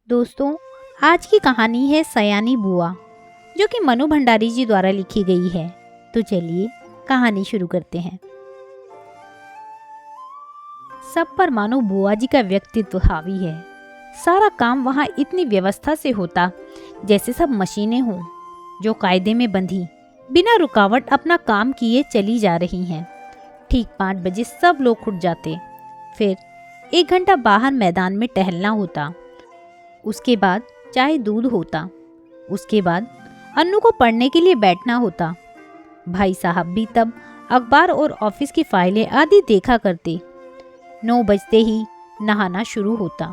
दोस्तों, आज की कहानी है सयानी बुआ, जो कि मनु भंडारी जी द्वारा लिखी गई है। तो चलिए कहानी शुरू करते हैं। सब पर मानो बुआ जी का व्यक्तित्व हावी है। सारा काम वहाँ इतनी व्यवस्था से होता जैसे सब मशीनें हों, जो कायदे में बंधी बिना रुकावट अपना काम किए चली जा रही हैं। ठीक 5 बजे सब लोग उठ जाते। फिर 1 घंटा बाहर मैदान में टहलना होता। उसके बाद चाय दूध होता। उसके बाद अन्नू को पढ़ने के लिए बैठना होता। भाई साहब भी तब अखबार और ऑफिस की फाइलें आदि देखा करते। 9 बजते ही नहाना शुरू होता।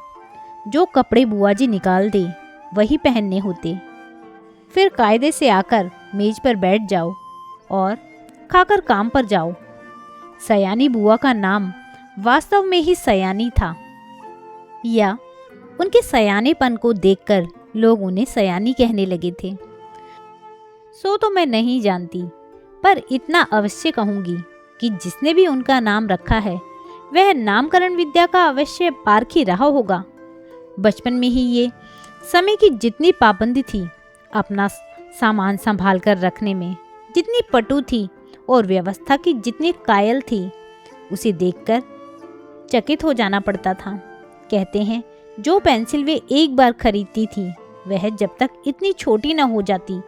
जो कपड़े बुआ जी निकाल दे वही पहनने होते। फिर कायदे से आकर मेज पर बैठ जाओ और खाकर काम पर जाओ। सयानी बुआ का नाम वास्तव में ही सयानी था, या उनके सयानेपन को देखकर लोग उन्हें सयानी कहने लगे थे। सो तो मैं नहीं जानती, पर इतना अवश्य कहूँगी कि जिसने भी उनका नाम रखा है वह नामकरण विद्या का अवश्य पारखी रहा होगा। बचपन में ही ये समय की जितनी पाबंदी थी, अपना सामान संभाल कर रखने में जितनी पटु थी और व्यवस्था की जितनी कायल थी, उसे देखकर चकित हो जाना पड़ता था। कहते हैं जो पेंसिल वे एक बार खरीदती थी वह जब तक इतनी छोटी न हो जाती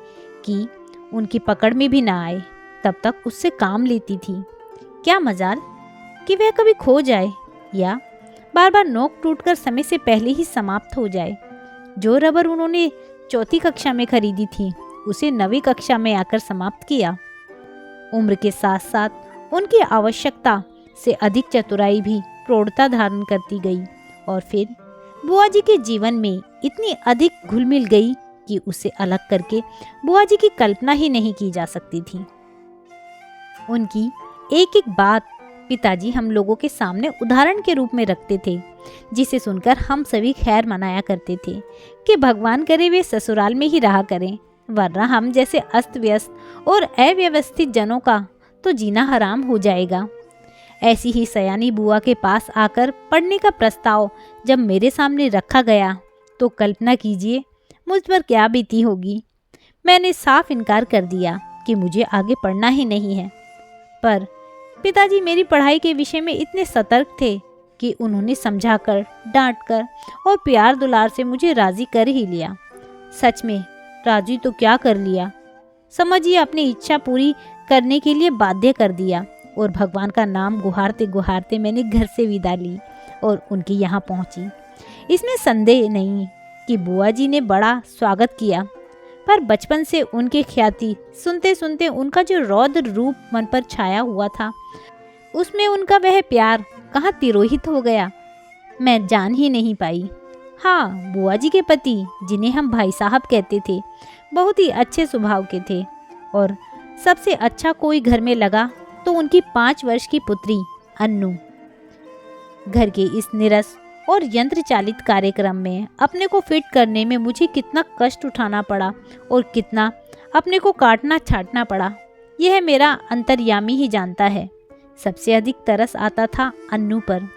कि उनकी पकड़ में भी ना आए तब तक उससे काम लेती थी। क्या मजाल कि वह कभी खो जाए या बार बार नोक टूटकर समय से पहले ही समाप्त हो जाए। जो रबर उन्होंने 4th कक्षा में खरीदी थी उसे 9वीं कक्षा में आकर समाप्त किया। उम्र के साथ साथ उनकी आवश्यकता से अधिक चतुराई भी प्रौढ़ता धारण करती गई और फिर बुआ जी के जीवन में इतनी अधिक घुल मिल गई कि उसे अलग करके बुआ जी की कल्पना ही नहीं की जा सकती थी। उनकी एक एक बात पिताजी हम लोगों के सामने उदाहरण के रूप में रखते थे, जिसे सुनकर हम सभी खैर मनाया करते थे कि भगवान करे वे ससुराल में ही रहा करें, वरना हम जैसे अस्त व्यस्त और अव्यवस्थित जनों का तो जीना हराम हो जाएगा। ऐसी ही सयानी बुआ के पास आकर पढ़ने का प्रस्ताव जब मेरे सामने रखा गया तो कल्पना कीजिए मुझ पर क्या बीती होगी। मैंने साफ इनकार कर दिया कि मुझे आगे पढ़ना ही नहीं है, पर पिताजी मेरी पढ़ाई के विषय में इतने सतर्क थे कि उन्होंने समझाकर, डांटकर और प्यार दुलार से मुझे राजी कर ही लिया। सच में राजी तो क्या कर लिया, समझिए अपनी इच्छा पूरी करने के लिए बाध्य कर दिया। और भगवान का नाम गुहारते गुहारते मैंने घर से विदा ली और उनके यहाँ पहुँची। इसमें संदेह नहीं कि बुआ जी ने बड़ा स्वागत किया, पर बचपन से उनके ख्याति सुनते सुनते उनका जो रौद्र रूप मन पर छाया हुआ था, उसमें उनका वह प्यार कहाँ तिरोहित हो गया, मैं जान ही नहीं पाई। हाँ, बुआ जी के पति, जिन्हें हम भाई साहब कहते थे, बहुत ही अच्छे स्वभाव के थे और सबसे अच्छा कोई घर में लगा तो उनकी 5 वर्ष की पुत्री अन्नू। घर के इस निरस और यंत्र चालित कार्यक्रम में अपने को फिट करने में मुझे कितना कष्ट उठाना पड़ा और कितना अपने को काटना छाटना पड़ा, यह मेरा अंतर्यामी ही जानता है। सबसे अधिक तरस आता था अन्नू पर।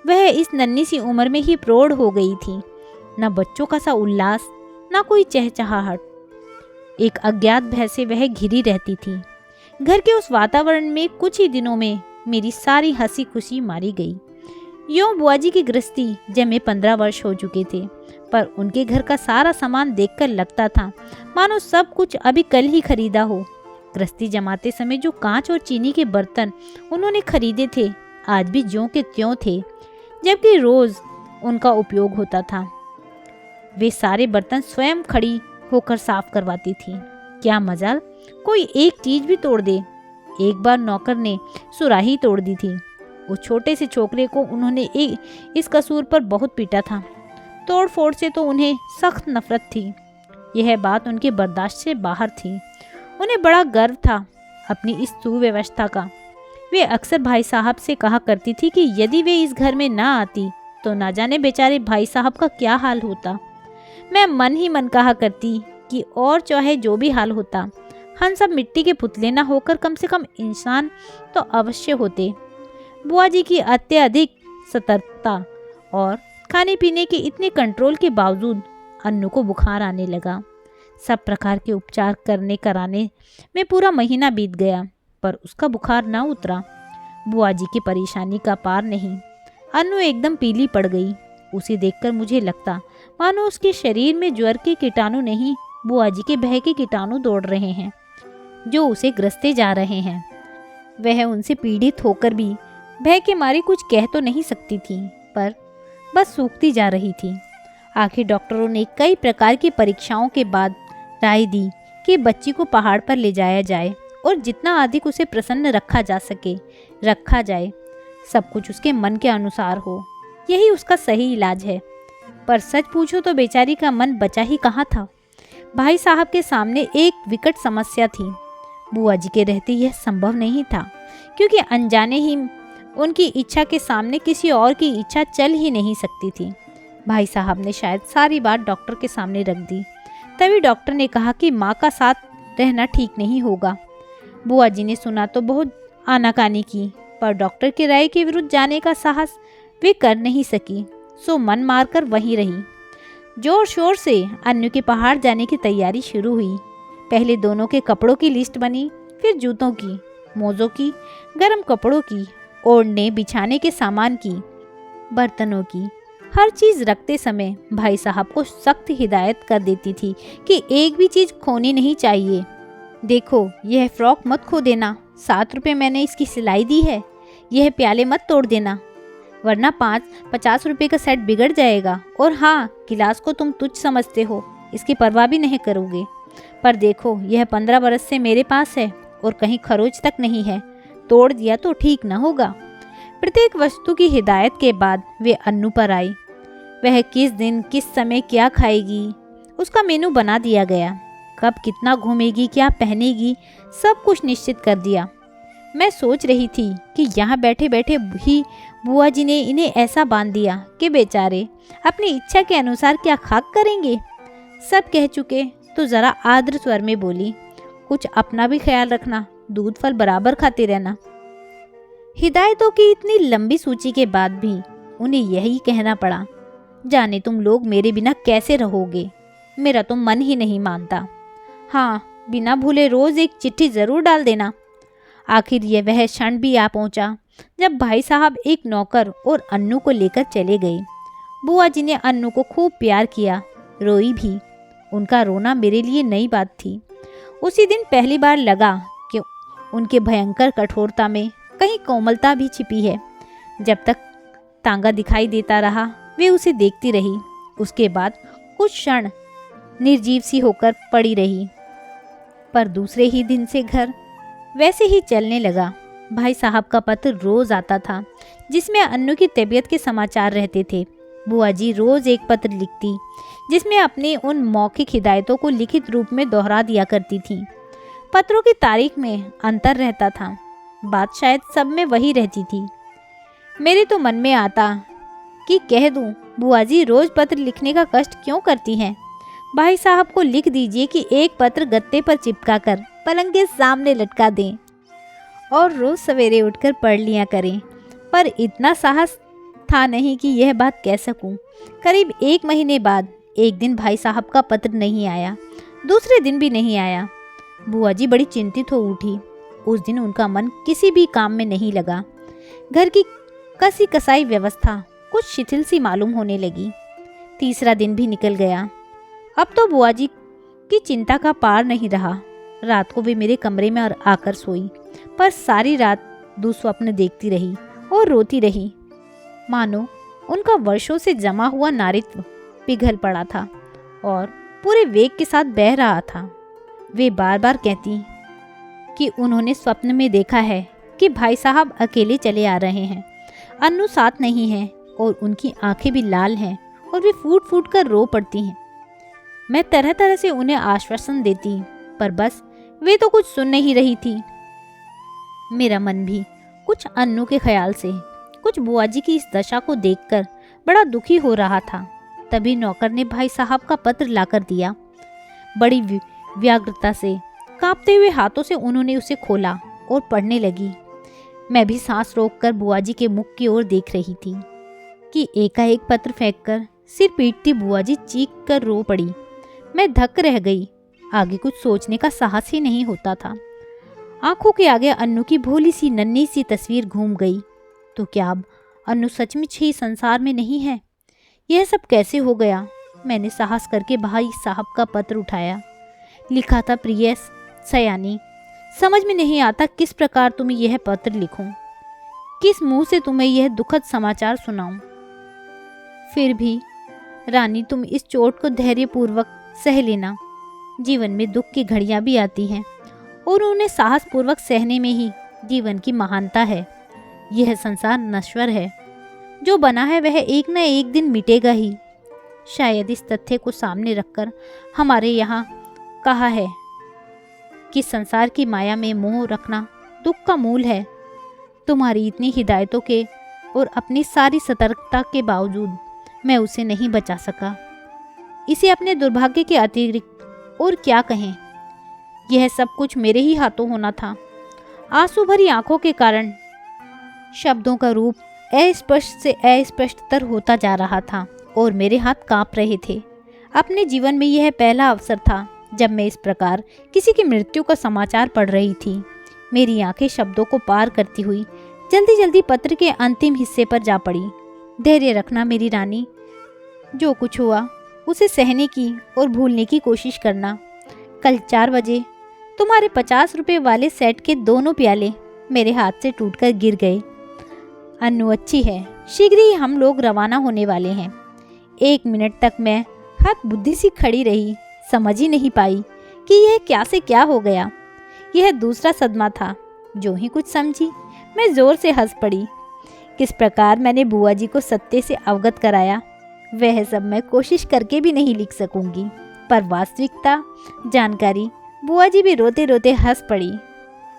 वह इस नन्ही सी उम्र में ही प्रौढ़ हो गई थी। न बच्चों का सा उल्लास, न कोई चहचहाहट। एक अज्ञात भय से वह घिरी रहती थी। घर के उस वातावरण में कुछ ही दिनों में मेरी सारी हंसी खुशी मारी गई। यूं बुआ जी की गृहस्थी जमे 15 वर्ष हो चुके थे, पर उनके घर का सारा सामान देखकर लगता था मानो सब कुछ अभी कल ही खरीदा हो। गृहस्थी जमाते समय जो कांच और चीनी के बर्तन उन्होंने खरीदे थे आज भी ज्यों के त्यों थे, जबकि रोज उनका उपयोग होता था। वे सारे बर्तन स्वयं खड़ी होकर साफ करवाती थी। क्या मजाल कोई एक चीज भी तोड़ दे। एक बार नौकर ने सुराही तोड़ दी थी। उस छोटे से छोकरे को उन्होंने इस कसूर पर बहुत पीटा था। तोड़ फोड़ से तो उन्हें सख्त नफरत थी। यह बात उनके बर्दाश्त से बाहर थी। उन्हें बड़ा गर्व था अपनी इस सुव्यवस्था का। वे अक्सर भाई साहब से कहा करती थी कि यदि वे इस घर में ना आती तो ना जाने बेचारे भाई साहब का क्या हाल होता। मैं मन ही मन कहा करती कि और चाहे जो भी हाल होता, हम सब मिट्टी के पुतले ना होकर कम से कम इंसान तो अवश्य होते। बुआ जी की अत्यधिक सतर्कता और खाने पीने के इतने कंट्रोल के बावजूद अन्नू को बुखार आने लगा। सब प्रकार के उपचार करने कराने में पूरा महीना बीत गया, पर उसका बुखार ना उतरा। बुआ जी की परेशानी का पार नहीं। अन्नू एकदम पीली पड़ गई। उसे देखकर मुझे लगता मानो उसके शरीर में ज्वर के कीटाणु नहीं, बुआ जी के भय के कीटाणु दौड़ रहे हैं, जो उसे ग्रसते जा रहे हैं। वह उनसे पीड़ित होकर भी भय के मारे कुछ कह तो नहीं सकती थी, पर बस सूखती जा रही थी। आखिर डॉक्टरों ने कई प्रकार की परीक्षाओं के बाद राय दी कि बच्ची को पहाड़ पर ले जाया जाए और जितना अधिक उसे प्रसन्न रखा जा सके रखा जाए। सब कुछ उसके मन के अनुसार हो, यही उसका सही इलाज है। पर सच पूछो तो बेचारी का मन बचा ही कहाँ था। भाई साहब के सामने एक विकट समस्या थी। बुआ जी के रहते यह संभव नहीं था, क्योंकि अनजाने ही उनकी इच्छा के सामने किसी और की इच्छा चल ही नहीं सकती थी। भाई साहब ने शायद सारी बात डॉक्टर के सामने रख दी। तभी डॉक्टर ने कहा कि माँ का साथ रहना ठीक नहीं होगा। बुआ जी ने सुना तो बहुत आनाकानी की, पर डॉक्टर की राय के विरुद्ध जाने का साहस वे कर नहीं सकी, सो मन मारकर वहीं रही। जोर शोर से अन्नू के पहाड़ जाने की तैयारी शुरू हुई। पहले दोनों के कपड़ों की लिस्ट बनी, फिर जूतों की, मोज़ों की, गर्म कपड़ों की, ओढ़ने बिछाने के सामान की, बर्तनों की। हर चीज़ रखते समय भाई साहब को सख्त हिदायत कर देती थी कि एक भी चीज़ खोनी नहीं चाहिए। देखो, यह फ्रॉक मत खो देना, 7 रुपये मैंने इसकी सिलाई दी है। यह प्याले मत तोड़ देना, वरना 50 रुपये का सेट बिगड़ जाएगा। और हाँ, गिलास को तुम तुच्छ समझते हो, इसकी परवाह भी नहीं करोगे, पर देखो यह 15 बरस से मेरे पास है और कहीं खरोच तक नहीं है, तोड़ दिया तो ठीक न होगा। प्रत्येक वस्तु की हिदायत के बाद वे अन्नू पर आई। वह किस दिन किस समय क्या खाएगी उसका मेनू बना दिया गया। कब कितना घूमेगी, क्या पहनेगी, सब कुछ निश्चित कर दिया। मैं सोच रही थी कि यहाँ बैठे बैठे ही बुआ जी ने इन्हें ऐसा बांध दिया कि बेचारे अपनी इच्छा के अनुसार क्या खाक करेंगे। सब कह चुके तो ज़रा आर्द्र स्वर में बोली, कुछ अपना भी ख्याल रखना, दूध फल बराबर खाते रहना। हिदायतों की इतनी लंबी सूची के बाद भी उन्हें यही कहना पड़ा, जाने तुम लोग मेरे बिना कैसे रहोगे, मेरा तो मन ही नहीं मानता। हाँ, बिना भूले रोज़ एक चिट्ठी ज़रूर डाल देना। आखिर यह वह क्षण भी आ पहुंचा जब भाई साहब एक नौकर और अन्नू को लेकर चले गए। बुआ जी ने अन्नू को खूब प्यार किया, रोई भी। उनका रोना मेरे लिए नई बात थी। उसी दिन पहली बार लगा कि उनके भयंकर कठोरता में कहीं कोमलता भी छिपी है। जब तक तांगा दिखाई देता रहा वे उसे देखती रही। उसके बाद कुछ क्षण निर्जीव सी होकर पड़ी रही, पर दूसरे ही दिन से घर वैसे ही चलने लगा। भाई साहब का पत्र रोज आता था, जिसमें अन्नू की तबीयत के समाचार रहते थे। बुआ जी रोज एक पत्र लिखती, जिसमें अपनी उन मौखिक हिदायतों को लिखित रूप में दोहरा दिया करती थीं। पत्रों की तारीख में अंतर रहता था, बात शायद सब में वही रहती थी। मेरे तो मन में आता कि कह दूं, बुआ जी रोज पत्र लिखने का कष्ट क्यों करती हैं। भाई साहब को लिख दीजिए कि एक पत्र गत्ते पर चिपका कर पलंग के सामने लटका दें और रोज सवेरे उठकर पढ़ लिया करें। पर इतना साहस था नहीं कि यह बात कह सकूं। करीब 1 महीने बाद एक दिन भाई साहब का पत्र नहीं आया, दूसरे दिन भी नहीं आया। बुआ जी बड़ी चिंतित हो उठी। उस दिन उनका मन किसी भी काम में नहीं लगा। घर की कसी कसाई व्यवस्था कुछ शिथिल सी मालूम होने लगी। तीसरा दिन भी निकल गया। अब तो बुआ जी की चिंता का पार नहीं रहा। रात को वे मेरे कमरे में आकर सोई, पर सारी रात दुस्वप्न देखती रही और रोती रही, मानो उनका वर्षों से जमा हुआ नारित्व पिघल पड़ा था और पूरे वेग के साथ बह रहा था। वे बार बार कहती कि उन्होंने स्वप्न में देखा है कि भाई साहब अकेले चले आ रहे हैं, अन्नू साथ नहीं है और उनकी आंखें भी लाल हैं और वे फूट फूट कर रो पड़ती हैं। मैं तरह तरह से उन्हें आश्वासन देती, पर बस वे तो कुछ सुन नहीं रही थी। मेरा मन भी कुछ अन्नू के ख्याल से, कुछ बुआ जी की इस दशा को देखकर बड़ा दुखी हो रहा था। तभी नौकर ने भाई साहब का पत्र लाकर दिया। बड़ी व्यग्रता से कांपते हुए हाथों से उन्होंने उसे खोला और पढ़ने लगी। मैं भी सांस रोककर बुआ जी के मुख की ओर देख रही थी कि एकाएक पत्र फेंककर सिर पीटती बुआ जी चीख कर रो पड़ी। मैं धक्क रह गई। आगे कुछ सोचने का साहस ही नहीं होता था। आंखों के आगे अन्नू की भोली सी नन्ही सी तस्वीर घूम गई। तो क्या अब अन्नू सचमुच ही संसार में नहीं है? यह सब कैसे हो गया? मैंने साहस करके भाई साहब का पत्र उठाया। लिखा था, प्रिय सयानी, समझ में नहीं आता किस प्रकार तुम्हें यह पत्र लिखूं, किस मुंह से तुम्हें यह दुखद समाचार सुनाऊं। फिर भी रानी, तुम इस चोट को धैर्यपूर्वक सह लेना। जीवन में दुख की घड़ियां भी आती हैं और उन्हें साहसपूर्वक सहने में ही जीवन की महानता है। यह संसार नश्वर है, जो बना है वह एक न एक दिन मिटेगा ही। शायद इस तथ्य को सामने रखकर हमारे यहाँ कहा है कि संसार की माया में मोह रखना दुख का मूल है। तुम्हारी इतनी हिदायतों के और अपनी सारी सतर्कता के बावजूद मैं उसे नहीं बचा सका। इसे अपने दुर्भाग्य के अतिरिक्त और क्या कहें। यह सब कुछ मेरे ही हाथों होना था। आंसू भरी आंखों के कारण शब्दों का रूप अस्पष्ट से अस्पष्टतर होता जा रहा था और मेरे हाथ कांप रहे थे। अपने जीवन में यह पहला अवसर था जब मैं इस प्रकार किसी की मृत्यु का समाचार पढ़ रही थी। मेरी आंखें शब्दों को पार करती हुई जल्दी जल्दी पत्र के अंतिम हिस्से पर जा पड़ी। धैर्य रखना मेरी रानी, जो कुछ हुआ उसे सहने की और भूलने की कोशिश करना। कल 4 बजे तुम्हारे 50 रुपए वाले सेट के दोनों प्याले मेरे हाथ से टूटकर गिर गए। अन्नू अच्छी है, शीघ्र ही हम लोग रवाना होने वाले हैं। 1 मिनट तक मैं हाथ बुद्धि सी खड़ी रही, समझ ही नहीं पाई कि यह क्या से क्या हो गया। यह दूसरा सदमा था। जो ही कुछ समझी मैं जोर से हंस पड़ी। किस प्रकार मैंने बुआ जी को सत्य से अवगत कराया वह सब मैं कोशिश करके भी नहीं लिख सकूंगी, पर वास्तविकता जानकारी बुआ जी भी रोते रोते हंस पड़ी।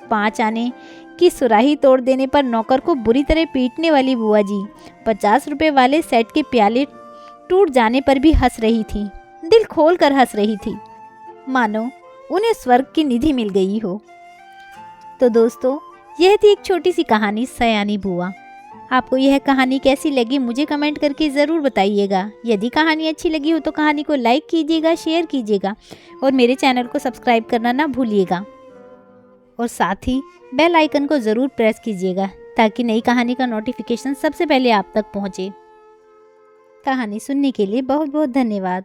5 आने की सुराही तोड़ देने पर नौकर को बुरी तरह पीटने वाली बुआ जी 50 रुपए वाले सेट के प्याले टूट जाने पर भी हंस रही थी, दिल खोल कर हंस रही थी, मानो उन्हें स्वर्ग की निधि मिल गई हो। तो दोस्तों, यह थी एक छोटी सी कहानी, सयानी बुआ। आपको यह कहानी कैसी लगी मुझे कमेंट करके ज़रूर बताइएगा। यदि कहानी अच्छी लगी हो तो कहानी को लाइक कीजिएगा, शेयर कीजिएगा और मेरे चैनल को सब्सक्राइब करना ना भूलिएगा। और साथ ही बेल आइकन को ज़रूर प्रेस कीजिएगा ताकि नई कहानी का नोटिफिकेशन सबसे पहले आप तक पहुँचे। कहानी सुनने के लिए बहुत बहुत धन्यवाद।